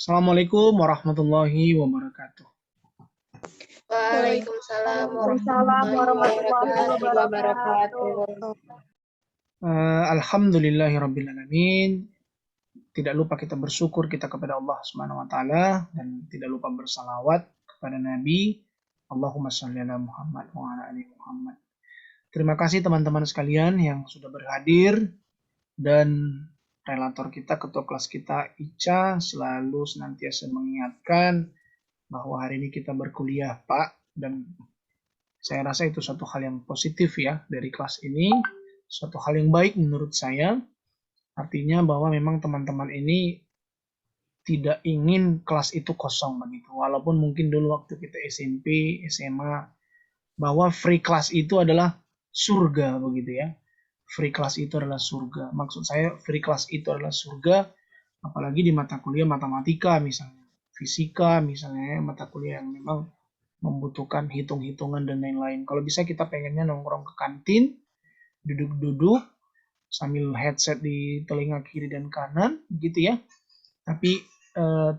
Assalamualaikum warahmatullahi wabarakatuh. Waalaikumsalam Waalaikumsalam warahmatullahi wabarakatuh. Alhamdulillahirrabbilalamin. Tidak lupa kita bersyukur kita kepada Allah Subhanahu wa taala dan tidak lupa bersalawat kepada Nabi. Allahumma shalli ala Muhammad wa ala ali Muhammad. Terima kasih teman-teman sekalian yang sudah berhadir dan relator kita, ketua kelas kita Ica selalu senantiasa mengingatkan bahwa hari ini kita berkuliah Pak, dan saya rasa itu suatu hal yang positif ya dari kelas ini, suatu hal yang baik menurut saya. Artinya bahwa memang teman-teman ini tidak ingin kelas itu kosong begitu. Walaupun mungkin dulu waktu kita SMP, SMA, bahwa free class itu adalah surga begitu ya. Free class itu adalah surga. Maksud saya free class itu adalah surga, apalagi di mata kuliah matematika misalnya, fisika misalnya, mata kuliah yang memang membutuhkan hitung-hitungan dan lain-lain. Kalau bisa kita pengennya nongkrong ke kantin, duduk-duduk sambil headset di telinga kiri dan kanan gitu ya. Tapi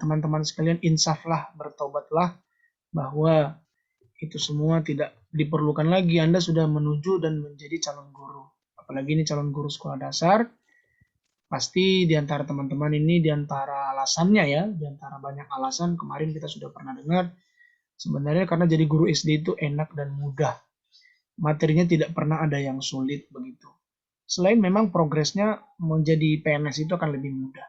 teman-teman sekalian, insaflah, bertobatlah bahwa itu semua tidak diperlukan lagi. Anda sudah menuju dan menjadi calon guru. Apalagi ini calon guru sekolah dasar. Pasti di antara teman-teman ini, di antara alasannya ya, di antara banyak alasan, kemarin kita sudah pernah dengar, sebenarnya karena jadi guru SD itu enak dan mudah. Materinya tidak pernah ada yang sulit begitu. Selain memang progresnya menjadi PNS itu akan lebih mudah.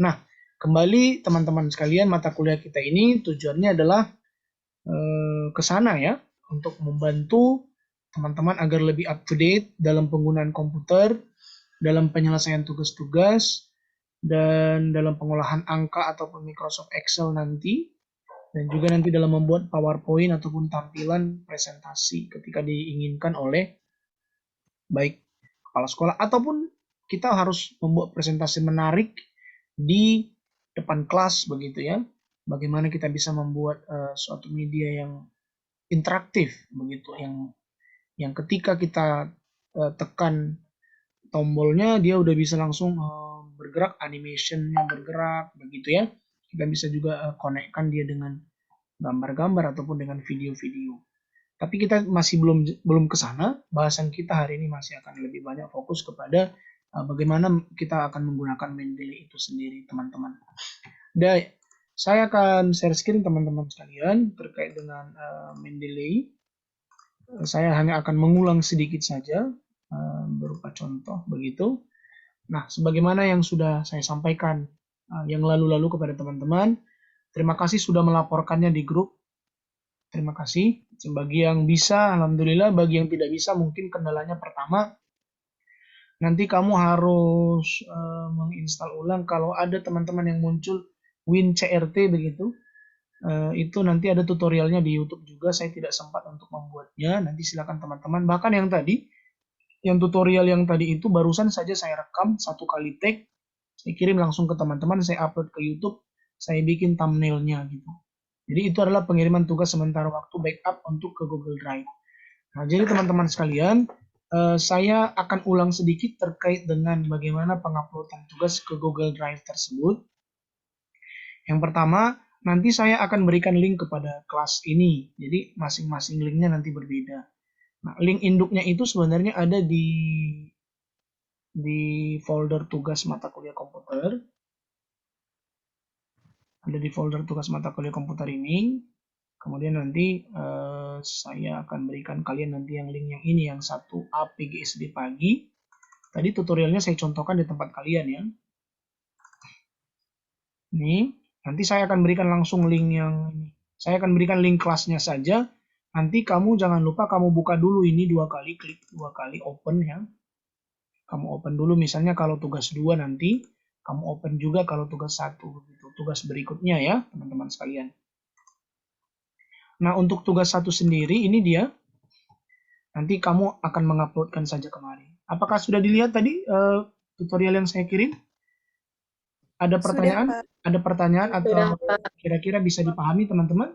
Nah, kembali teman-teman sekalian, mata kuliah kita ini tujuannya adalah ke sana ya, untuk membantu teman-teman agar lebih up to date dalam penggunaan komputer, dalam penyelesaian tugas-tugas, dan dalam pengolahan angka ataupun Microsoft Excel nanti, dan juga nanti dalam membuat PowerPoint ataupun tampilan presentasi ketika diinginkan oleh baik kepala sekolah ataupun kita harus membuat presentasi menarik di depan kelas begitu ya. Bagaimana kita bisa membuat suatu media yang interaktif begitu, yang ketika kita tekan tombolnya dia udah bisa langsung bergerak, animationnya bergerak begitu ya. Kita bisa juga konekkan dia dengan gambar-gambar ataupun dengan video-video. Tapi kita masih belum ke sana. Bahasan kita hari ini masih akan lebih banyak fokus kepada bagaimana kita akan menggunakan Mendeley itu sendiri, teman-teman. Dan saya akan share screen teman-teman sekalian terkait dengan Mendeley. Saya hanya akan mengulang sedikit saja berupa contoh begitu. Nah, sebagaimana yang sudah saya sampaikan yang lalu-lalu kepada teman-teman, terima kasih sudah melaporkannya di grup. Terima kasih. Bagi yang bisa, alhamdulillah. Bagi yang tidak bisa, mungkin kendalanya pertama, nanti kamu harus menginstal ulang. Kalau ada teman-teman yang muncul WinCRT begitu, itu nanti ada tutorialnya di YouTube juga. Saya tidak sempat untuk membuatnya. Nanti silakan teman-teman. Bahkan yang tadi, yang tutorial yang tadi itu barusan saja saya rekam 1 kali take, saya kirim langsung ke teman-teman, saya upload ke YouTube, saya bikin thumbnailnya gitu. Jadi itu adalah pengiriman tugas sementara waktu backup untuk ke Google Drive. Nah, jadi teman-teman sekalian, saya akan ulang sedikit terkait dengan bagaimana penguploadan tugas ke Google Drive tersebut. Yang pertama, nanti saya akan berikan link kepada kelas ini. Jadi masing-masing linknya nanti berbeda. Nah, link induknya itu sebenarnya ada di folder tugas mata kuliah komputer. Ada di folder tugas mata kuliah komputer ini. Kemudian nanti saya akan berikan kalian nanti yang link yang ini, yang 1A PGSD pagi. Tadi tutorialnya saya contohkan di tempat kalian ya. Ini, nanti saya akan berikan langsung link yang ini. Saya akan berikan link kelasnya saja. Nanti kamu jangan lupa kamu buka dulu ini 2 kali, klik 2 kali open ya. Kamu open dulu misalnya kalau tugas 2 nanti, kamu open juga kalau tugas 1 begitu. Tugas berikutnya ya, teman-teman sekalian. Nah, untuk tugas 1 sendiri ini dia. Nanti kamu akan menguploadkan saja kemari. Apakah sudah dilihat tadi tutorial yang saya kirim? Ada pertanyaan? Sudah, Pak. Ada pertanyaan atau Sudah, Pak. kira-kira bisa dipahami teman-teman?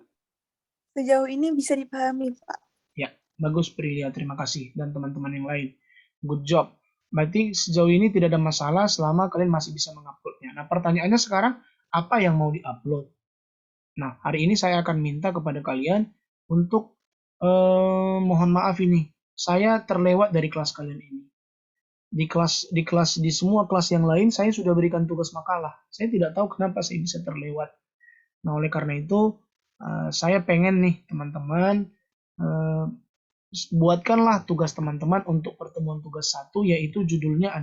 Sejauh ini bisa dipahami, Pak. Ya, bagus Prilia, terima kasih. Dan teman-teman yang lain. Good job. Berarti sejauh ini tidak ada masalah selama kalian masih bisa menguploadnya. Nah, pertanyaannya sekarang, apa yang mau diupload. Nah, hari ini saya akan minta kepada kalian untuk mohon maaf ini, saya terlewat dari kelas kalian ini. Di semua kelas yang lain saya sudah berikan tugas makalah. Saya tidak tahu kenapa saya bisa terlewat. Nah, oleh karena itu saya pengen nih teman-teman buatkanlah tugas teman-teman untuk pertemuan tugas 1, yaitu judulnya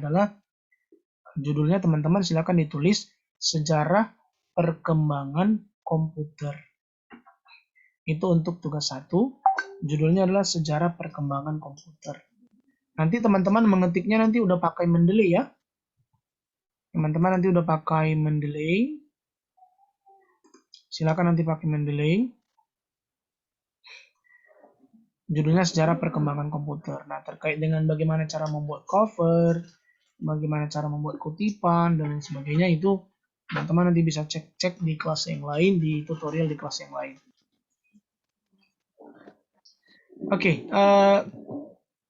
teman-teman silakan ditulis sejarah perkembangan komputer. Itu untuk tugas 1, judulnya adalah sejarah perkembangan komputer. Nanti teman-teman mengetiknya nanti udah pakai Mendeley ya. Teman-teman nanti udah pakai Mendeley. Silakan nanti pakai Mendeley. Judulnya sejarah perkembangan komputer. Nah, terkait dengan bagaimana cara membuat cover, bagaimana cara membuat kutipan, dan lain sebagainya, itu teman-teman nanti bisa cek-cek di kelas yang lain, di tutorial di kelas yang lain. Oke,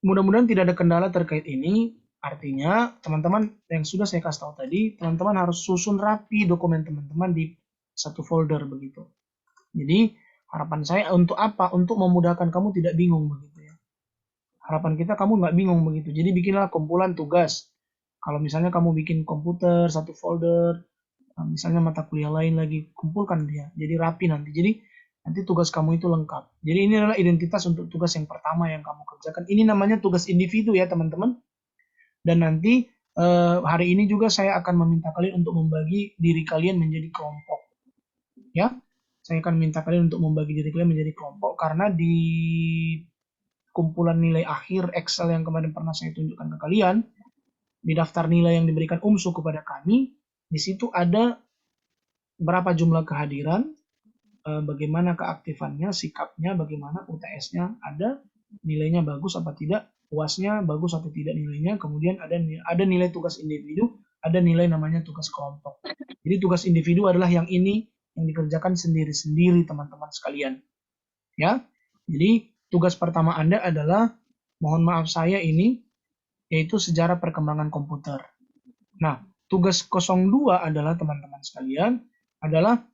mudah-mudahan tidak ada kendala terkait ini. Artinya, teman-teman yang sudah saya kasih tahu tadi, teman-teman harus susun rapi dokumen teman-teman di satu folder begitu. Jadi, harapan saya untuk apa? Untuk memudahkan kamu tidak bingung begitu ya. Harapan kita kamu nggak bingung begitu. Jadi bikinlah kumpulan tugas. Kalau misalnya kamu bikin komputer satu folder, misalnya mata kuliah lain lagi, kumpulkan dia. Jadi rapi nanti. Jadi nanti tugas kamu itu lengkap. Jadi ini adalah identitas untuk tugas yang pertama yang kamu kerjakan. Ini namanya tugas individu ya teman-teman. Dan nanti hari ini juga saya akan meminta kalian untuk membagi diri kalian menjadi kelompok. Ya, saya akan minta kalian untuk membagi diri kalian menjadi kelompok karena di kumpulan nilai akhir Excel yang kemarin pernah saya tunjukkan ke kalian, di daftar nilai yang diberikan UMSU kepada kami, di situ ada berapa jumlah kehadiran, bagaimana keaktifannya, sikapnya, bagaimana UTS-nya, ada nilainya bagus apa tidak, UAS-nya bagus atau tidak nilainya, kemudian ada nilai tugas individu, ada nilai namanya tugas kelompok. Jadi tugas individu adalah yang ini yang dikerjakan sendiri-sendiri teman-teman sekalian. Ya. Jadi tugas pertama Anda adalah, mohon maaf saya ini, yaitu sejarah perkembangan komputer. Nah, tugas 02 adalah teman-teman sekalian, adalah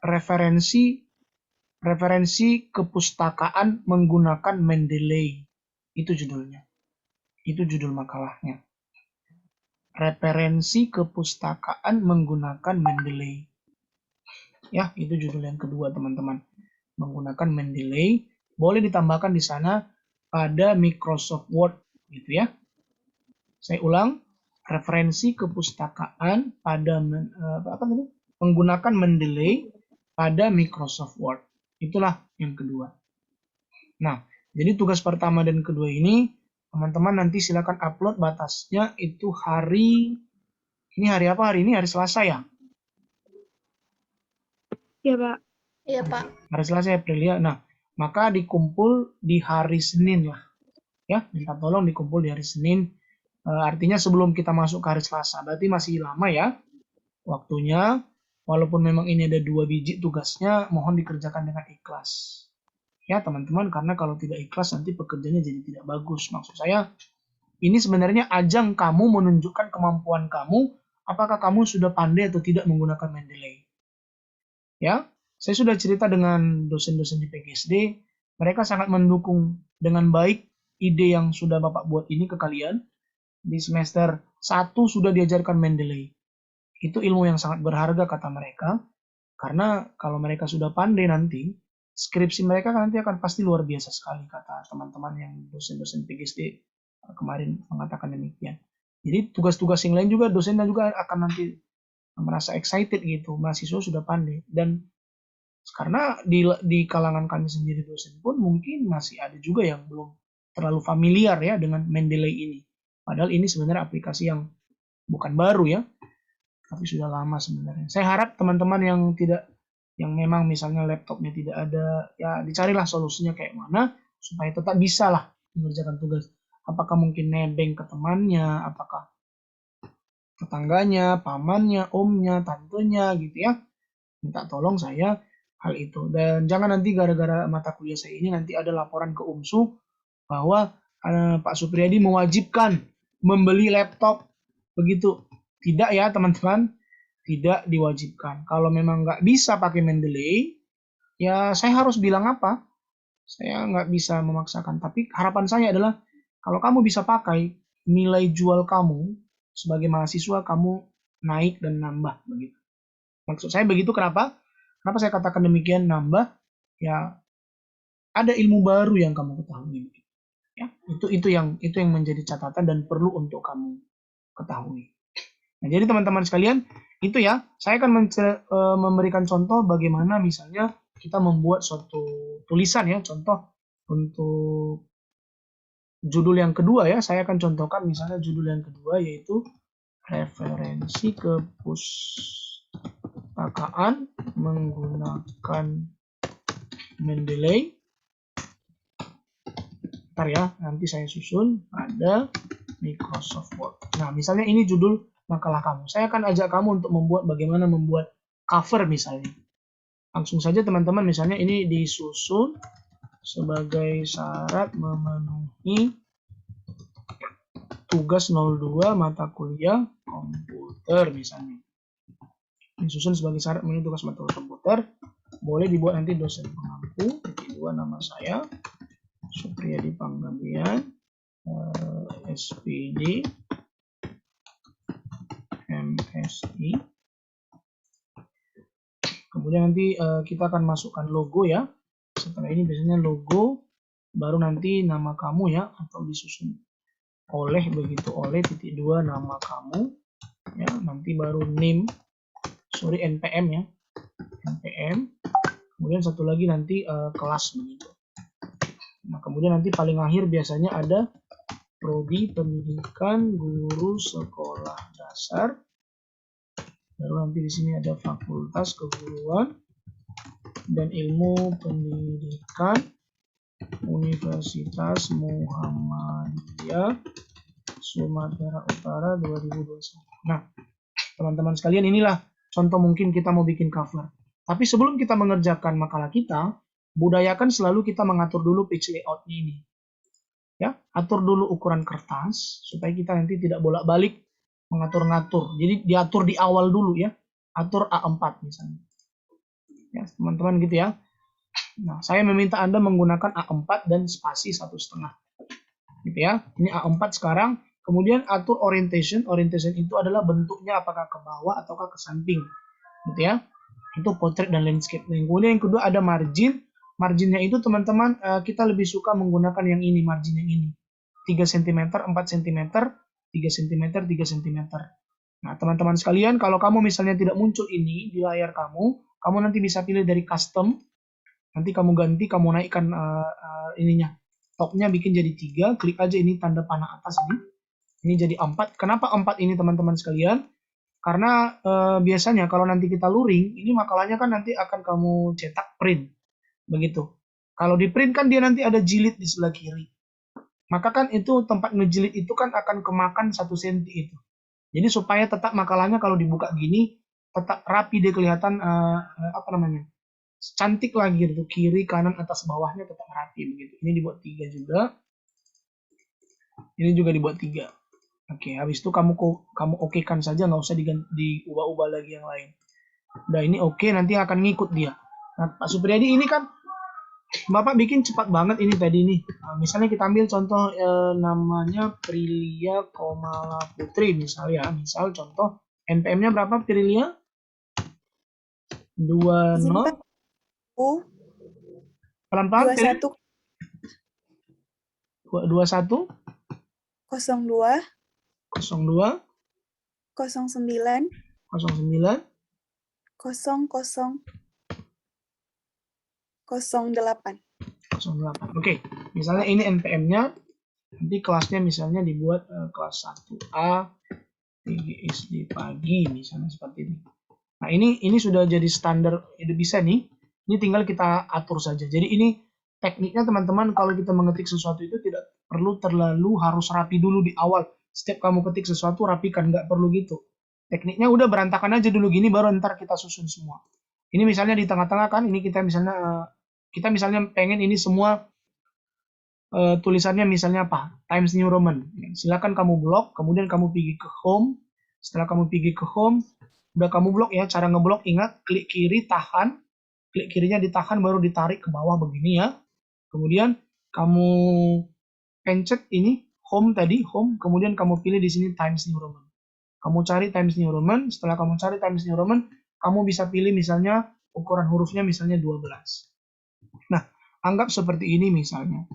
referensi kepustakaan menggunakan Mendeley. Itu judulnya. Itu judul makalahnya. Referensi kepustakaan menggunakan Mendeley. Ya, itu judul yang kedua teman-teman. Menggunakan Mendeley. Boleh ditambahkan di sana pada Microsoft Word gitu ya. Saya ulang, referensi kepustakaan pada menggunakan Mendeley pada Microsoft Word. Itulah yang kedua. Nah, jadi tugas pertama dan kedua ini teman-teman nanti silakan upload, batasnya itu ini hari apa? Hari ini hari Selasa ya? Iya, Pak. Iya, Pak. Hari Selasa April ya. Nah, maka dikumpul di hari Senin lah. Ya, minta tolong dikumpul di hari Senin. Artinya sebelum kita masuk ke hari Selasa. Berarti masih lama ya waktunya. Walaupun memang ini ada 2 biji tugasnya, mohon dikerjakan dengan ikhlas. Ya teman-teman, karena kalau tidak ikhlas nanti pekerjaannya jadi tidak bagus. Maksud saya, ini sebenarnya ajang kamu menunjukkan kemampuan kamu, apakah kamu sudah pandai atau tidak menggunakan Mendeley. Ya, saya sudah cerita dengan dosen-dosen di PGSD, mereka sangat mendukung dengan baik ide yang sudah Bapak buat ini ke kalian. Di semester 1 sudah diajarkan Mendeley. Itu ilmu yang sangat berharga kata mereka, karena kalau mereka sudah pandai nanti, skripsi mereka nanti akan pasti luar biasa sekali, kata teman-teman yang dosen-dosen PGSD kemarin mengatakan demikian. Jadi tugas-tugas yang lain juga dosennya juga akan nanti merasa excited gitu, mahasiswa sudah pandai. Dan karena di kalangan kami sendiri dosen pun mungkin masih ada juga yang belum terlalu familiar ya dengan Mendeley ini. Padahal ini sebenarnya aplikasi yang bukan baru ya, tapi sudah lama sebenarnya. Saya harap teman-teman yang memang misalnya laptopnya tidak ada, ya dicarilah solusinya kayak mana supaya tetap bisa lah mengerjakan tugas. Apakah mungkin nebeng ke temannya, apakah tetangganya, pamannya, omnya, tantenya gitu ya. Minta tolong saya hal itu. Dan jangan nanti gara-gara mata kuliah saya ini nanti ada laporan ke UMSU bahwa Pak Supriyadi mewajibkan membeli laptop begitu. Tidak ya teman-teman. tidak diwajibkan. Kalau memang nggak bisa pakai Mendeley, ya saya harus bilang apa? Saya nggak bisa memaksakan. Tapi harapan saya adalah kalau kamu bisa pakai, nilai jual kamu sebagai mahasiswa kamu naik dan nambah begitu. Maksud saya begitu kenapa? Kenapa saya katakan demikian nambah? Ya ada ilmu baru yang kamu ketahui. Ya, itu yang menjadi catatan dan perlu untuk kamu ketahui. Nah, jadi teman-teman sekalian, itu ya, saya akan memberikan contoh bagaimana misalnya kita membuat suatu tulisan ya, contoh untuk judul yang kedua ya, saya akan contohkan misalnya judul yang kedua yaitu referensi kepustakaan menggunakan Mendeley. Ntar ya, nanti saya susun pada Microsoft Word. Nah, misalnya ini judul makalah kamu. Saya akan ajak kamu untuk membuat bagaimana membuat cover misalnya. Langsung saja teman-teman, misalnya ini disusun sebagai syarat memenuhi tugas 02 mata kuliah komputer misalnya. Disusun sebagai syarat memenuhi tugas mata kuliah komputer. Boleh dibuat nanti dosen pengampu. Kedua nama saya Supriyadi Panggabean, SPD, MSI. Kemudian nanti kita akan masukkan logo ya. Setelah ini biasanya logo, baru nanti nama kamu ya, atau disusun oleh begitu, oleh titik dua nama kamu ya, nanti baru NPM ya, NPM. Kemudian satu lagi nanti kelas begitu. Nah, kemudian nanti paling akhir biasanya ada prodi pendidikan guru sekolah dasar. Lalu nanti di sini ada fakultas keguruan dan ilmu pendidikan Universitas Muhammadiyah Sumatera Utara 2021. Nah, teman-teman sekalian, inilah contoh mungkin kita mau bikin cover. Tapi sebelum kita mengerjakan makalah kita, budayakan selalu kita mengatur dulu page layout ini. Ya, atur dulu ukuran kertas supaya kita nanti tidak bolak-balik mengatur-ngatur. Jadi diatur di awal dulu ya. Atur A4 misalnya. Ya, teman-teman gitu ya. Nah, saya meminta Anda menggunakan A4 dan spasi 1,5. Gitu ya. Ini A4 sekarang. Kemudian atur orientation. Orientation itu adalah bentuknya apakah ke bawah ataukah ke samping. Gitu ya. Itu portrait dan landscape. Kemudian yang kedua ada margin. Marginnya itu teman-teman kita lebih suka menggunakan yang ini, margin yang ini. 3 cm, 4 cm, 3 cm, 3 cm. Nah, teman-teman sekalian, kalau kamu misalnya tidak muncul ini di layar kamu nanti bisa pilih dari custom. Nanti kamu ganti, kamu naikkan ininya. Topnya bikin jadi 3, klik aja ini tanda panah atas ini. Ini jadi 4. Kenapa 4 ini teman-teman sekalian? Karena biasanya kalau nanti kita luring, ini makalahnya kan nanti akan kamu cetak print. Begitu. Kalau di print kan dia nanti ada jilid di sebelah kiri. Maka kan itu tempat ngejilid itu kan akan kemakan 1 cm itu. Jadi supaya tetap makalahnya kalau dibuka gini tetap rapi, dia kelihatan cantik lagi gitu, kiri kanan atas bawahnya tetap rapi begitu. Ini dibuat 3 juga. Ini juga dibuat 3. Oke, habis itu kamu okekan saja, nggak usah diubah-ubah lagi yang lain. Udah ini oke, nanti akan ngikut dia. Nah, Pak Supriyadi ini kan Bapak bikin cepat banget ini tadi nih. Nah, misalnya kita ambil contoh namanya Prilia Komala Putri misalnya. Misal contoh NPM-nya berapa Prilia? 20. Pelan-pelan. 21 21 02 02 09 09 00 08. Oke, misalnya ini NPM-nya, nanti kelasnya misalnya dibuat kelas 1A PGSD pagi misalnya seperti ini. Nah, ini sudah jadi standar, udah bisa nih. Ini tinggal kita atur saja. Jadi ini tekniknya teman-teman, kalau kita mengetik sesuatu itu tidak perlu terlalu harus rapi dulu di awal. Setiap kamu ketik sesuatu rapikan, nggak perlu gitu. Tekniknya udah berantakan aja dulu gini, baru ntar kita susun semua. Ini misalnya di tengah-tengah kan, ini kita misalnya pengen ini semua tulisannya misalnya apa? Times New Roman. Silakan kamu blok, kemudian kamu pergi ke home. Setelah kamu pergi ke home, Udah kamu blok ya, cara ngeblok ingat, klik kiri tahan, klik kirinya ditahan baru ditarik ke bawah begini ya. Kemudian kamu pencet ini home tadi, home, kemudian kamu pilih di sini Times New Roman. Kamu cari Times New Roman, setelah kamu cari Times New Roman, kamu bisa pilih misalnya ukuran hurufnya misalnya 12. Nah, anggap seperti ini misalnya.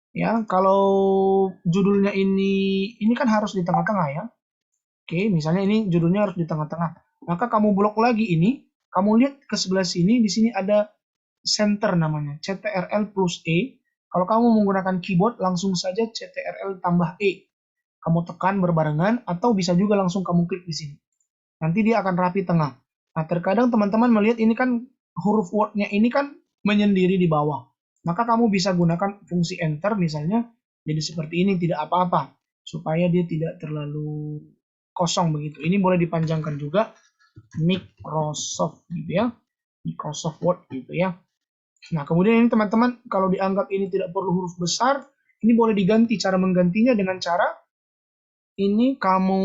Ya, kalau judulnya ini kan harus di tengah-tengah ya. Oke, misalnya ini judulnya harus di tengah-tengah. Maka kamu blok lagi ini, kamu lihat ke sebelah sini, di sini ada center namanya, CTRL plus E. Kalau kamu menggunakan keyboard, langsung saja CTRL tambah E. Kamu tekan berbarengan, atau bisa juga langsung kamu klik di sini. Nanti dia akan rapi tengah. Nah, terkadang teman-teman melihat ini kan huruf word-nya ini kan menyendiri di bawah. Maka kamu bisa gunakan fungsi enter misalnya, jadi seperti ini, tidak apa-apa. Supaya dia tidak terlalu kosong begitu. Ini boleh dipanjangkan juga, Microsoft gitu ya. Microsoft Word gitu ya. Nah, kemudian ini teman-teman, kalau dianggap ini tidak perlu huruf besar, ini boleh diganti. Cara menggantinya dengan cara ini kamu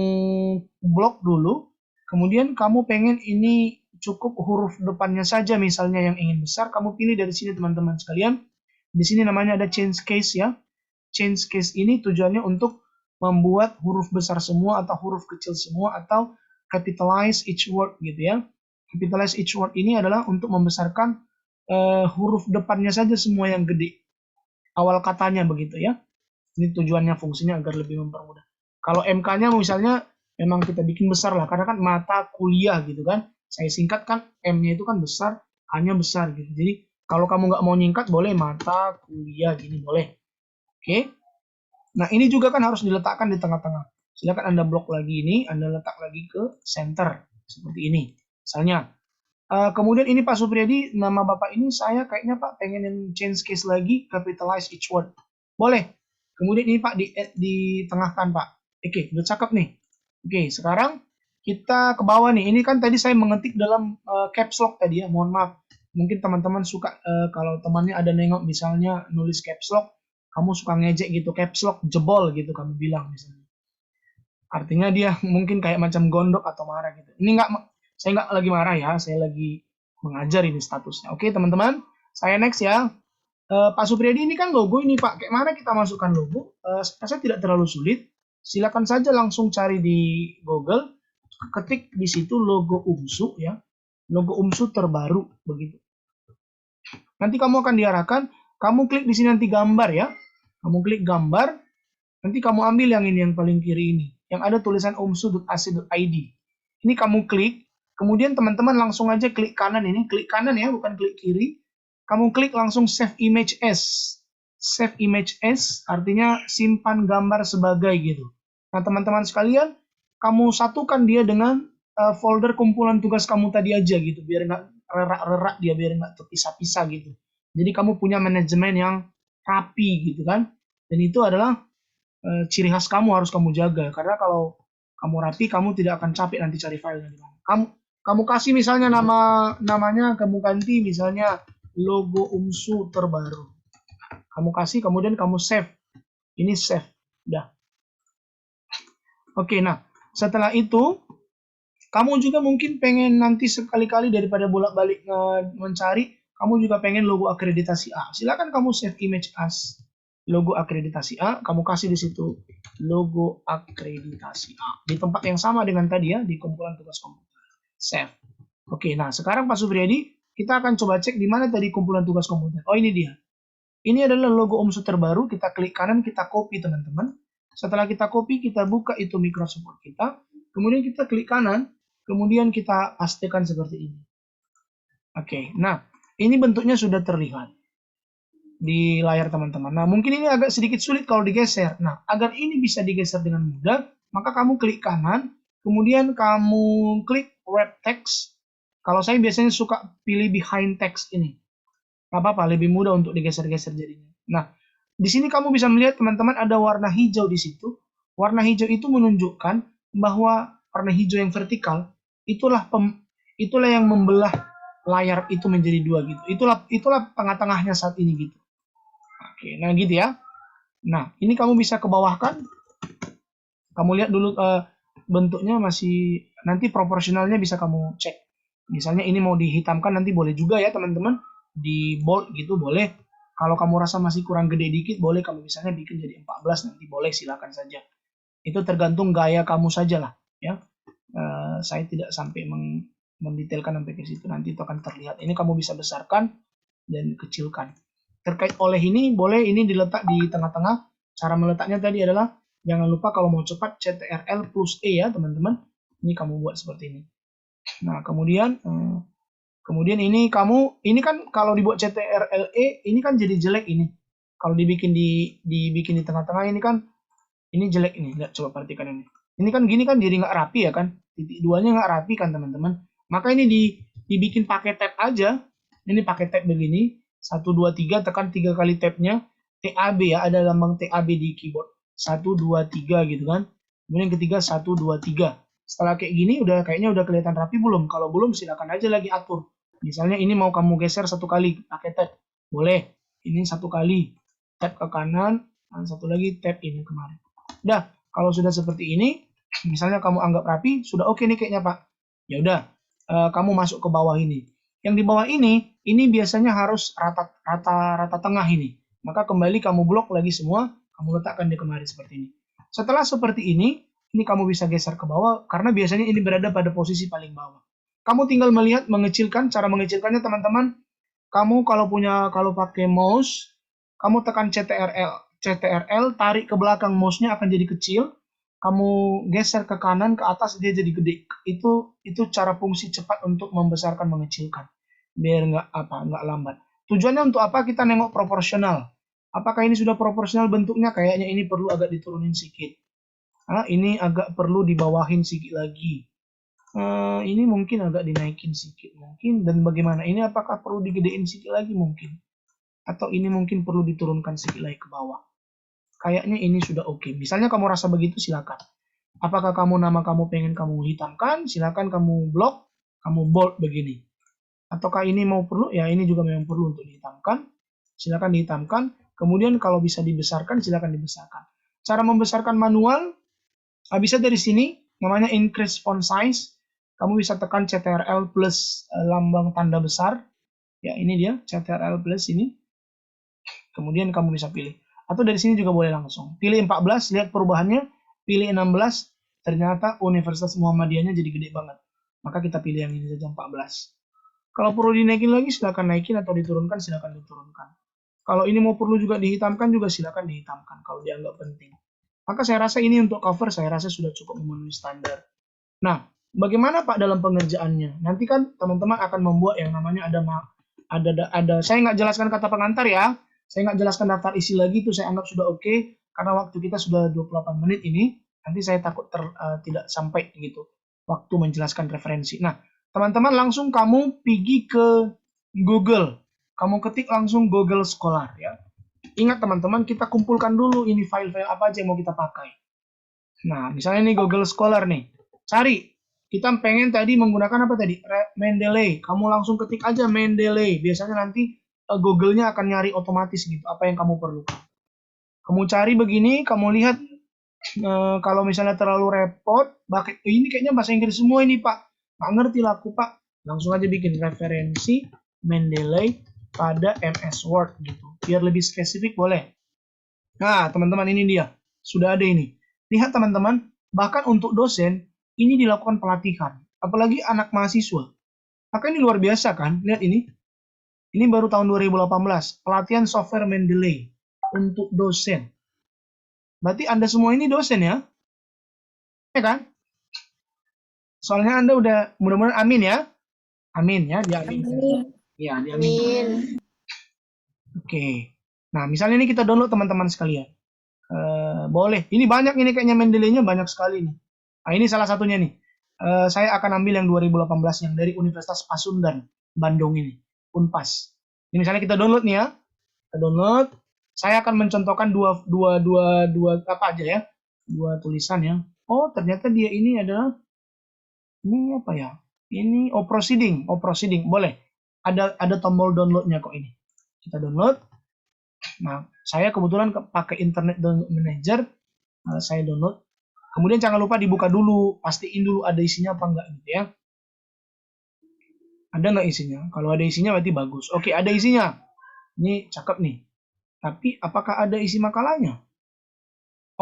blok dulu, kemudian kamu pengen ini cukup huruf depannya saja misalnya yang ingin besar, kamu pilih dari sini teman-teman sekalian. Di sini namanya ada change case ya. Change case ini tujuannya untuk membuat huruf besar semua atau huruf kecil semua atau capitalize each word gitu ya. Capitalize each word ini adalah untuk membesarkan huruf depannya saja semua yang gede. Awal katanya begitu ya. Ini tujuannya fungsinya agar lebih mempermudah. Kalau MK-nya misalnya memang kita bikin besar lah, karena kan mata kuliah gitu kan. Saya singkatkan M-nya itu kan besar, A-nya besar gitu. Jadi kalau kamu nggak mau nyingkat boleh mata kuliah gini boleh. Oke. Nah ini juga kan harus diletakkan di tengah-tengah. Silakan Anda blok lagi ini, Anda letak lagi ke center seperti ini. Misalnya. Kemudian ini Pak Supriyadi, nama Bapak ini saya kayaknya Pak pengen yang change case lagi, capitalize each word. Boleh. Kemudian ini Pak ditengahkan Pak. Oke, udah cakep nih. Oke, sekarang kita ke bawah nih. Ini kan tadi saya mengetik dalam caps lock tadi ya. Mohon maaf. Mungkin teman-teman suka kalau temannya ada nengok misalnya nulis caps lock, kamu suka ngejek gitu, caps lock jebol gitu kamu bilang misalnya. Artinya dia mungkin kayak macam gondok atau marah gitu. Ini saya nggak lagi marah ya, saya lagi mengajar ini statusnya. Oke teman-teman, saya next ya. Pak Supriyadi ini kan logo ini Pak, kayak mana kita masukkan logo? Saya tidak terlalu sulit. Silakan saja langsung cari di Google, ketik di situ logo UMSU ya, logo UMSU terbaru begitu. Nanti kamu akan diarahkan, kamu klik di sini nanti gambar ya, kamu klik gambar, nanti kamu ambil yang ini yang paling kiri ini, yang ada tulisan umsu.ac.id. Ini kamu klik, kemudian teman-teman langsung aja klik kanan ini, klik kanan ya, bukan klik kiri. Kamu klik langsung save image as. Save image as artinya simpan gambar sebagai gitu. Nah teman-teman sekalian, kamu satukan dia dengan folder kumpulan tugas kamu tadi aja gitu, biar nggak rerak-rerak dia, biar nggak terpisah-pisah gitu. Jadi kamu punya manajemen yang rapi gitu kan. Dan itu adalah ciri khas kamu harus kamu jaga, karena kalau kamu rapi kamu tidak akan capek nanti cari filenya di mana. Kamu kasih misalnya namanya kamu ganti misalnya logo UMSU terbaru. Kamu kasih kemudian kamu save. Ini save. Udah. Oke, nah setelah itu kamu juga mungkin pengen nanti sekali-kali daripada bolak-balik mencari, kamu juga pengen logo akreditasi A. Silakan kamu save image as logo akreditasi A, kamu kasih di situ logo akreditasi A di tempat yang sama dengan tadi ya, di kumpulan tugas komputer. Save. Oke, nah sekarang Pak Supriyadi, kita akan coba cek di mana tadi kumpulan tugas komputer. Oh ini dia. Ini adalah logo UMSU terbaru. Kita klik kanan, kita copy teman-teman. Setelah kita copy, kita buka itu Microsoft Word kita. Kemudian kita klik kanan, kemudian kita pastikan seperti ini. Oke, nah ini bentuknya sudah terlihat di layar teman-teman. Nah, mungkin ini agak sedikit sulit kalau digeser. Nah, agar ini bisa digeser dengan mudah, maka kamu klik kanan, kemudian kamu klik wrap text. Kalau saya biasanya suka pilih behind text ini. Nggak apa-apa, lebih mudah untuk digeser-geser jadinya. Nah, di sini kamu bisa melihat teman-teman ada warna hijau di situ. Warna hijau itu menunjukkan bahwa warna hijau yang vertikal itulah yang membelah layar itu menjadi dua gitu. Itulah tengah-tengahnya saat ini gitu. Oke, nah gitu ya. Nah, ini kamu bisa ke bawah kan? Kamu lihat dulu bentuknya masih, nanti proporsionalnya bisa kamu cek. Misalnya ini mau dihitamkan nanti boleh juga ya teman-teman, di bold gitu boleh. Kalau kamu rasa masih kurang gede dikit boleh kamu misalnya bikin jadi 14 nanti boleh, silakan saja. Itu tergantung gaya kamu saja lah ya. Saya tidak sampai mendetailkan sampai ke situ, nanti itu akan terlihat. Ini kamu bisa besarkan dan kecilkan. Terkait oleh ini boleh ini diletak di tengah-tengah. Cara meletaknya tadi adalah jangan lupa kalau mau cepat CTRL plus E ya teman-teman. Ini kamu buat seperti ini. Nah kemudian ini kan kalau dibuat CTRL-E ini kan jadi jelek ini. Kalau dibikin di tengah-tengah ini kan ini jelek ini. Lihat, coba perhatikan ini. Ini kan gini kan jadi nggak rapi ya kan. Titik duanya nggak rapi kan teman-teman. Maka ini dibikin pakai tab aja. Ini pakai tab begini. 1, 2, 3 tekan 3 kali tabnya. TAB ya, ada lambang TAB di keyboard. 1, 2, 3 gitu kan. Kemudian yang ketiga 1, 2, 3. Setelah kayak gini kayaknya udah kelihatan rapi belum? Kalau belum silakan aja lagi atur. Misalnya ini mau kamu geser 1 kali pakai tab. Boleh. Ini 1 kali. Tab ke kanan. Dan 1 lagi tab ini kemarin. Dah, kalau sudah seperti ini, misalnya kamu anggap rapi, sudah oke nih kayaknya Pak. Ya udah, kamu masuk ke bawah ini. Yang di bawah ini biasanya harus rata tengah ini. Maka kembali kamu blok lagi semua, kamu letakkan di kemari seperti ini. Setelah seperti ini kamu bisa geser ke bawah, karena biasanya ini berada pada posisi paling bawah. Kamu tinggal melihat mengecilkan, cara mengecilkannya teman-teman, kamu kalau pakai mouse, kamu tekan CTRL, tarik ke belakang mouse-nya akan jadi kecil, kamu geser ke kanan ke atas dia jadi gede. Itu cara fungsi cepat untuk membesarkan mengecilkan. Biar nggak lambat. Tujuannya untuk apa? Kita nengok proporsional. Apakah ini sudah proporsional bentuknya? Kayaknya ini perlu agak diturunin sedikit. Ini agak perlu dibawahin sedikit lagi. Ini mungkin agak dinaikin sedikit mungkin. Dan bagaimana? Ini apakah perlu digedein sedikit lagi mungkin? Atau ini mungkin perlu diturunkan sedikit lagi ke bawah? Kayaknya ini sudah oke. Misalnya kamu rasa begitu, silakan. Apakah nama kamu pengen kamu hitamkan, silakan kamu blok, kamu bold begini. Ataukah ini mau perlu? Ya ini juga memang perlu untuk dihitamkan. Silakan dihitamkan. Kemudian kalau bisa dibesarkan, silakan dibesarkan. Cara membesarkan manual, bisa dari sini, namanya increase font size. Kamu bisa tekan CTRL plus lambang tanda besar. Ya ini dia, CTRL plus ini. Kemudian kamu bisa pilih. Atau dari sini juga boleh langsung. Pilih 14, lihat perubahannya. Pilih 16, ternyata Universitas Muhammadiyahnya jadi gede banget. Maka kita pilih yang ini saja 14. Kalau perlu dinaikin lagi, silakan naikin, atau diturunkan, silakan diturunkan. Kalau ini mau perlu juga dihitamkan, juga silakan dihitamkan kalau dianggap penting. Maka saya rasa ini untuk cover, saya rasa sudah cukup memenuhi standar. Nah, bagaimana Pak dalam pengerjaannya? Nanti kan teman-teman akan membuat yang namanya ada saya nggak jelaskan kata pengantar ya. Saya nggak jelaskan daftar isi lagi, itu saya anggap sudah oke, karena waktu kita sudah 28 menit ini, nanti saya takut tidak sampai gitu waktu menjelaskan referensi. Nah, teman-teman langsung kamu pergi ke Google, kamu ketik langsung Google Scholar ya. Ingat teman-teman, kita kumpulkan dulu ini file-file apa aja yang mau kita pakai. Nah, misalnya nih Google Scholar nih, cari. Kita pengen tadi menggunakan apa tadi? Mendeley. Kamu langsung ketik aja Mendeley. Biasanya nanti Google-nya akan nyari otomatis gitu apa yang kamu perlukan. Kamu cari begini, kamu lihat kalau misalnya terlalu repot, ini kayaknya bahasa Inggris semua ini Pak. Nggak ngerti lah aku Pak. Langsung aja bikin referensi Mendeley pada MS Word gitu. Biar lebih spesifik boleh. Nah, teman-teman ini dia. Sudah ada ini. Lihat teman-teman, bahkan untuk dosen, ini dilakukan pelatihan. Apalagi anak mahasiswa. Maka ini luar biasa kan? Lihat ini. Ini baru tahun 2018. Pelatihan software Mendeley untuk dosen. Berarti Anda semua ini dosen ya? Ya kan? Soalnya Anda udah, mudah-mudahan amin ya. Amin ya, diamin. Ya, diamin. Oke. Nah, misalnya ini kita download teman-teman sekalian. Boleh. Ini banyak ini kayaknya Mendeley-nya banyak sekali nih. Nah, ini salah satunya nih. Saya akan ambil yang 2018 yang dari Universitas Pasundan, Bandung ini. Unpas. Ini misalnya kita download nih ya. Kita download. Saya akan mencontohkan dua apa aja ya. Dua tulisan ya. Oh, ternyata dia ini adalah ini apa ya? Ini proceeding. Proceeding. Boleh. Ada tombol downloadnya kok ini. Kita download. Nah, saya kebetulan pakai Internet Download Manager. Saya download. Kemudian jangan lupa dibuka dulu, pastiin dulu ada isinya apa enggak gitu ya. Ada nggak isinya? Kalau ada isinya berarti bagus. Oke, ada isinya. Ini cakep nih. Tapi apakah ada isi makalahnya?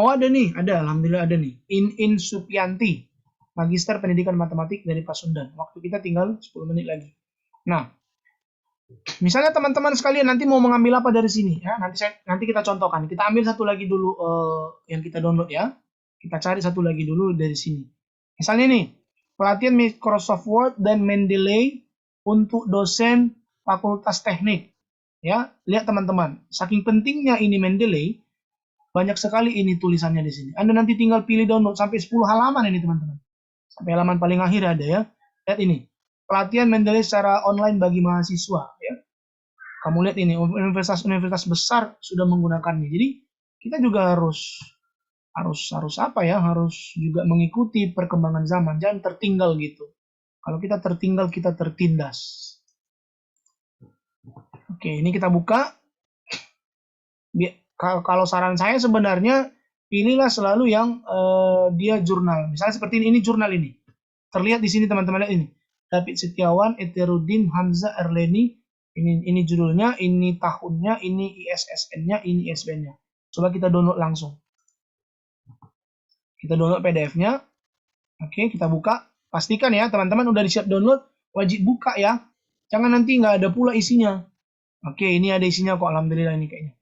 Oh ada nih, ada. Alhamdulillah ada nih. In Supianti, Magister Pendidikan Matematik dari Pasundan. Waktu kita tinggal 10 menit lagi. Nah, misalnya teman-teman sekalian nanti mau mengambil apa dari sini ya? Nanti kita contohkan. Kita ambil satu lagi dulu yang kita download ya. Kita cari satu lagi dulu dari sini. Misalnya nih, pelatihan Microsoft Word dan Mendeley untuk dosen Fakultas Teknik. Ya, lihat teman-teman, saking pentingnya ini Mendeley, banyak sekali ini tulisannya di sini. Anda nanti tinggal pilih download sampai 10 halaman ini teman-teman. Sampai halaman paling akhir ada ya. Lihat ini. Pelatihan Mendeley secara online bagi mahasiswa ya. Kamu lihat ini universitas-universitas besar sudah menggunakannya. Jadi kita juga harus apa ya? Harus juga mengikuti perkembangan zaman. Jangan tertinggal gitu. Kalau kita tertinggal kita tertindas. Oke, ini kita buka. Kalau saran saya sebenarnya pilihlah selalu yang dia jurnal. Misalnya seperti ini jurnal ini. Terlihat di sini teman-teman lihat ini. David Setiawan, Eterudin, Hamzah, Erleni. Ini judulnya, ini tahunnya, ini ISSN-nya, ini ISBN-nya. Coba kita download langsung. Kita download PDF-nya. Oke, kita buka. Pastikan ya teman-teman udah siap download, wajib buka ya. Jangan nanti nggak ada pula isinya. Oke, ini ada isinya kok. Alhamdulillah ini kayaknya.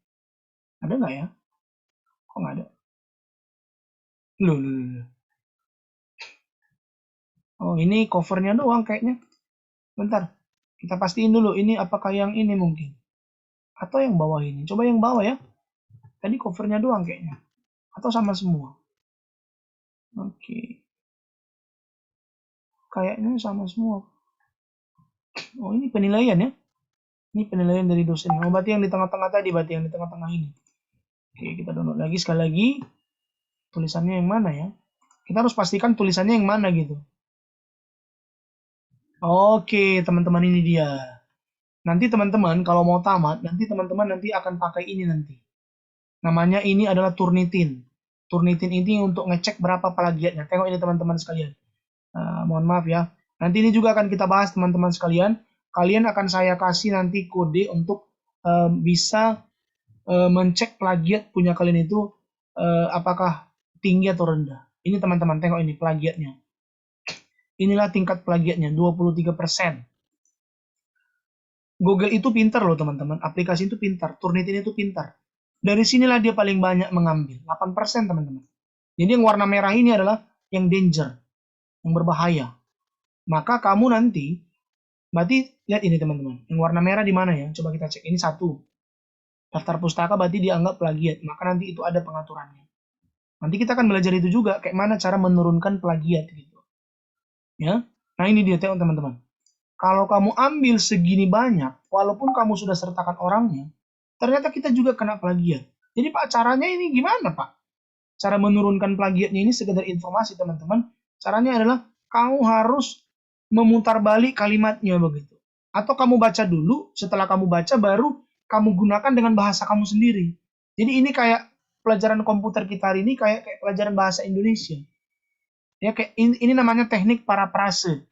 Ada nggak ya? Kok nggak ada? Loh. Oh, ini covernya doang kayaknya. Bentar, kita pastiin dulu. Ini apakah yang ini mungkin? Atau yang bawah ini? Coba yang bawah ya. Tadi covernya doang kayaknya. Atau sama semua? Oke. Kayaknya sama semua. Oh, ini penilaian ya. Ini penilaian dari dosen. Oh, berarti yang di tengah-tengah tadi, berarti yang di tengah-tengah ini. Oke, kita download lagi sekali lagi. Tulisannya yang mana ya? Kita harus pastikan tulisannya yang mana gitu. Oke, teman-teman ini dia. Nanti teman-teman kalau mau tamat, nanti teman-teman nanti akan pakai ini nanti. Namanya ini adalah Turnitin. Turnitin ini untuk ngecek berapa plagiatnya. Tengok ini teman-teman sekalian. Mohon maaf ya. Nanti ini juga akan kita bahas teman-teman sekalian. Kalian akan saya kasih nanti kode untuk bisa mencek plagiat punya kalian itu apakah tinggi atau rendah. Ini teman-teman tengok ini plagiatnya. Inilah tingkat plagiatnya 23%. Google itu pintar loh teman-teman. Aplikasi itu pintar. Turnitin itu pintar. Dari sinilah dia paling banyak mengambil. 8% teman-teman. Jadi yang warna merah ini adalah yang danger. Yang berbahaya. Maka kamu nanti, berarti lihat ini teman-teman. Yang warna merah di mana ya? Coba kita cek. Ini 1. Daftar pustaka berarti dianggap plagiat. Maka nanti itu ada pengaturannya. Nanti kita akan belajar itu juga. Kayak mana cara menurunkan plagiat gitu. Ya, nah ini dia tengok teman-teman. Kalau kamu ambil segini banyak, walaupun kamu sudah sertakan orangnya, ternyata kita juga kena plagiat. Jadi Pak, caranya ini gimana Pak? Cara menurunkan plagiatnya ini sekedar informasi teman-teman. Caranya adalah kamu harus memutar balik kalimatnya begitu. Atau kamu baca dulu, setelah kamu baca baru kamu gunakan dengan bahasa kamu sendiri. Jadi ini kayak pelajaran komputer kita hari ini kayak pelajaran bahasa Indonesia. Ya kayak ini namanya teknik paraphrase.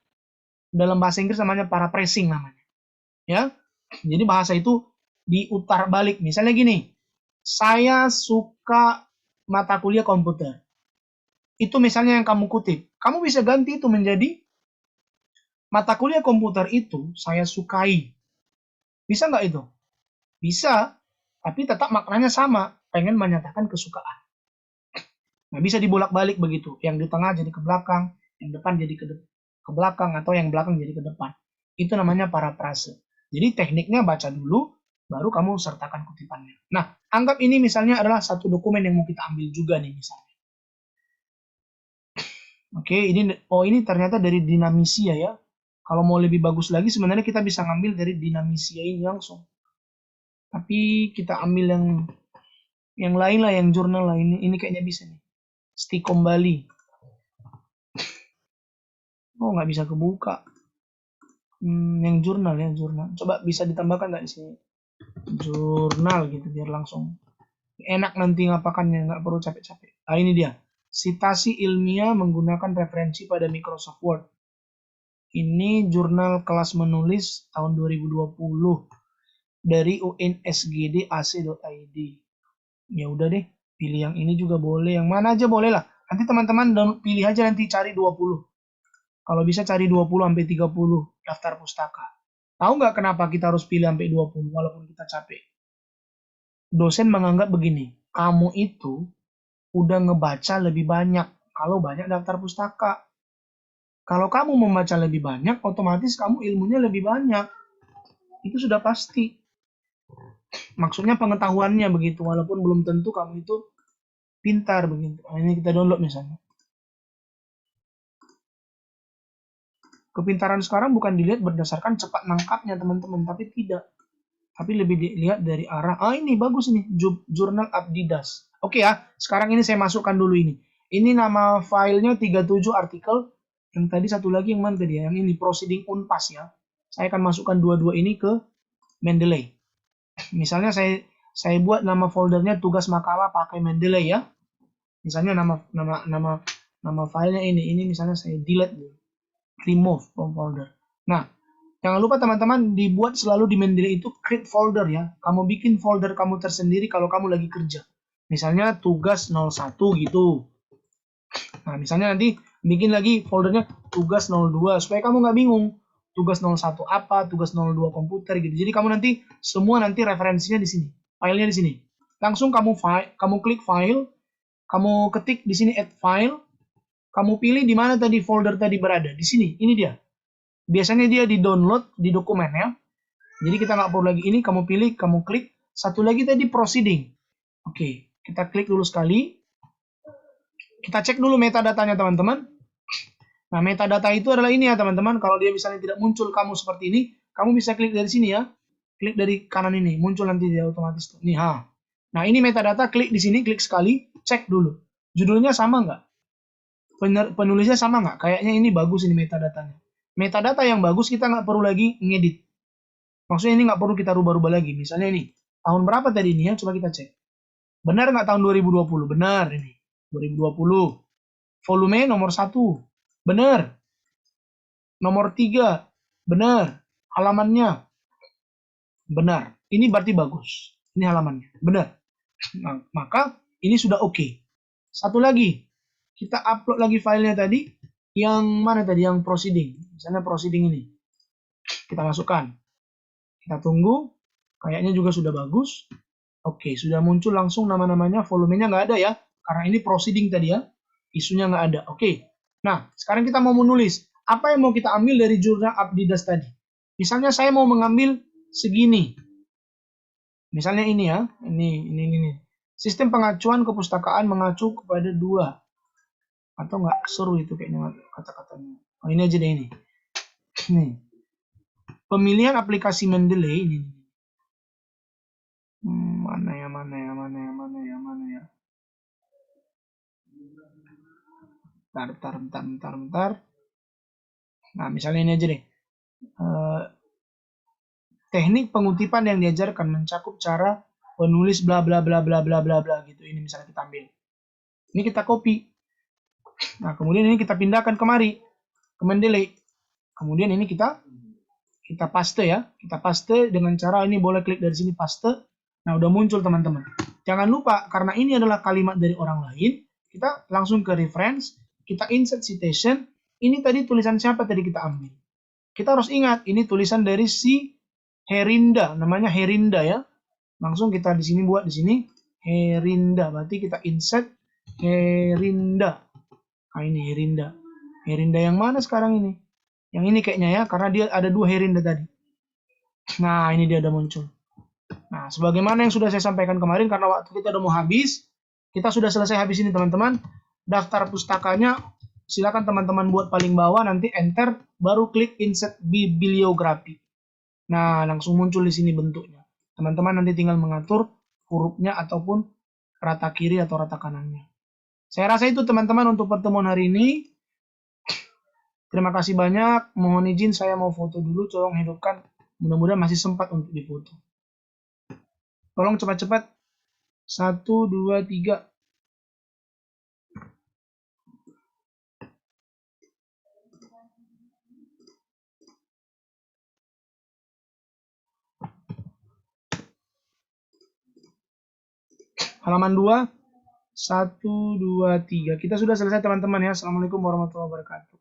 Dalam bahasa Inggris namanya paraphrasing namanya. Ya. Jadi bahasa itu diutar balik. Misalnya gini. Saya suka mata kuliah komputer. Itu misalnya yang kamu kutip. Kamu bisa ganti itu menjadi mata kuliah komputer itu saya sukai. Bisa nggak itu? Bisa, tapi tetap maknanya sama. Pengen menyatakan kesukaan. Nah, bisa dibolak-balik begitu. Yang di tengah jadi ke belakang, yang depan jadi ke belakang, atau yang belakang jadi ke depan. Itu namanya paraphrase. Jadi tekniknya baca dulu, baru kamu sertakan kutipannya. Nah, anggap ini misalnya adalah satu dokumen yang mau kita ambil juga nih misalnya. Oke, ini ternyata dari Dinamisia ya. Kalau mau lebih bagus lagi sebenarnya kita bisa ngambil dari Dinamisia ini langsung. Tapi kita ambil yang lain lah, yang jurnal lah. Ini kayaknya bisa nih. Stikom Bali. Oh, nggak bisa kebuka. Yang jurnal ya, jurnal. Coba bisa ditambahkan nggak di sini? Jurnal gitu, biar langsung enak nanti ngapakannya, nggak perlu capek-capek. Ah, ini dia. Sitasi ilmiah menggunakan referensi pada Microsoft Word. Ini jurnal kelas menulis tahun 2020 dari UNSGD AC.id. Ya udah deh, pilih yang ini juga boleh, yang mana aja boleh lah. Nanti teman-teman pilih aja, nanti cari 20. Kalau bisa cari 20 sampai 30 daftar pustaka. Tahu nggak kenapa kita harus pilih sampai 20 walaupun kita capek? Dosen menganggap begini, kamu itu udah ngebaca lebih banyak kalau banyak daftar pustaka. Kalau kamu membaca lebih banyak, otomatis kamu ilmunya lebih banyak. Itu sudah pasti. Maksudnya pengetahuannya begitu, walaupun belum tentu kamu itu pintar begitu. Nah, ini kita download misalnya. Kepintaran sekarang bukan dilihat berdasarkan cepat nangkapnya teman-teman, tapi tidak. Tapi lebih dilihat dari arah, ini bagus ini, jurnal Abdidas. Oke ya, sekarang ini saya masukkan dulu ini. Ini nama filenya 37 artikel. Yang tadi satu lagi yang mana tadi ya? Yang ini Proceeding Unpas ya. Saya akan masukkan dua-dua ini ke Mendeley. Misalnya saya buat nama foldernya tugas makalah pakai Mendeley ya. Misalnya nama filenya ini misalnya saya delete dulu. Remove from folder. Nah, jangan lupa teman-teman dibuat selalu di Mendeley itu create folder ya. Kamu bikin folder kamu tersendiri kalau kamu lagi kerja. Misalnya tugas 01 gitu. Nah, misalnya nanti bikin lagi foldernya tugas 02 supaya kamu nggak bingung. Tugas 01 apa, tugas 02 komputer gitu. Jadi kamu nanti semua nanti referensinya di sini. Filenya di sini. Langsung kamu klik file, kamu ketik di sini add file, kamu pilih di mana tadi folder tadi berada. Di sini, ini dia. Biasanya dia di-download di dokumen ya. Jadi kita nggak perlu lagi ini, kamu pilih, kamu klik. Satu lagi tadi proceeding. Oke, kita klik dulu sekali. Kita cek dulu metadatanya teman-teman. Nah, metadata itu adalah ini ya teman-teman. Kalau dia misalnya tidak muncul kamu seperti ini, kamu bisa klik dari sini ya. Klik dari kanan ini, muncul nanti dia otomatis. Nih, Nah, ini metadata, klik di sini, klik sekali, cek dulu. Judulnya sama nggak? Penulisnya sama nggak? Kayaknya ini bagus ini metadatanya. Metadata yang bagus kita nggak perlu lagi ngedit. Maksudnya ini nggak perlu kita rubah-rubah lagi. Misalnya ini, tahun berapa tadi ini ya? Coba kita cek. Benar nggak tahun 2020? Benar ini. 2020. Volume nomor 1. Benar. Nomor 3. Benar. Halamannya. Benar. Ini berarti bagus. Ini halamannya. Benar. Nah, maka ini sudah oke. Satu lagi. Kita upload lagi filenya tadi. Yang mana tadi? Yang proceeding. Misalnya proceeding ini. Kita masukkan. Kita tunggu. Kayaknya juga sudah bagus. Oke, sudah muncul langsung nama-namanya. Volumenya nggak ada ya. Karena ini proceeding tadi ya. Isunya nggak ada. Oke. Nah, sekarang kita mau menulis. Apa yang mau kita ambil dari jurnal Abdidas tadi? Misalnya saya mau mengambil segini. Misalnya ini ya. Ini. Sistem pengacuan kepustakaan mengacu kepada 2. Atau nggak seru itu kayaknya kata-katanya. Oh, ini aja deh ini. Nih. Pemilihan aplikasi Mendeley ini. Mana ya. Bentar. Nah, misalnya ini aja deh. Teknik pengutipan yang diajarkan mencakup cara penulis bla bla bla bla bla bla bla gitu. Ini misalnya kita ambil. Ini kita copy. Nah, kemudian ini kita pindahkan kemari ke Mendeley. Kemudian ini kita paste ya. Kita paste dengan cara ini boleh klik dari sini paste. Nah, udah muncul teman-teman. Jangan lupa karena ini adalah kalimat dari orang lain, kita langsung ke reference, kita insert citation. Ini tadi tulisan siapa tadi kita ambil. Kita harus ingat ini tulisan dari si Herinda, namanya Herinda ya. Langsung kita di sini buat di sini Herinda. Berarti kita insert Herinda. Nah, ini Herinda. Herinda yang mana sekarang ini? Yang ini kayaknya ya, karena dia ada 2 Herinda tadi. Nah, ini dia udah muncul. Nah, sebagaimana yang sudah saya sampaikan kemarin, karena waktu kita udah mau habis, kita sudah selesai habis ini teman-teman. Daftar pustakanya, silakan teman-teman buat paling bawah, nanti enter, baru klik insert bibliografi. Nah, langsung muncul di sini bentuknya. Teman-teman nanti tinggal mengatur hurufnya ataupun rata kiri atau rata kanannya. Saya rasa itu teman-teman untuk pertemuan hari ini. Terima kasih banyak. Mohon izin saya mau foto dulu, tolong hidupkan. Mudah-mudahan masih sempat untuk difoto. Tolong cepat-cepat. 1, 2, 3. halaman 2, 1, 2, 3. Kita sudah selesai teman-teman ya. Assalamualaikum warahmatullahi wabarakatuh.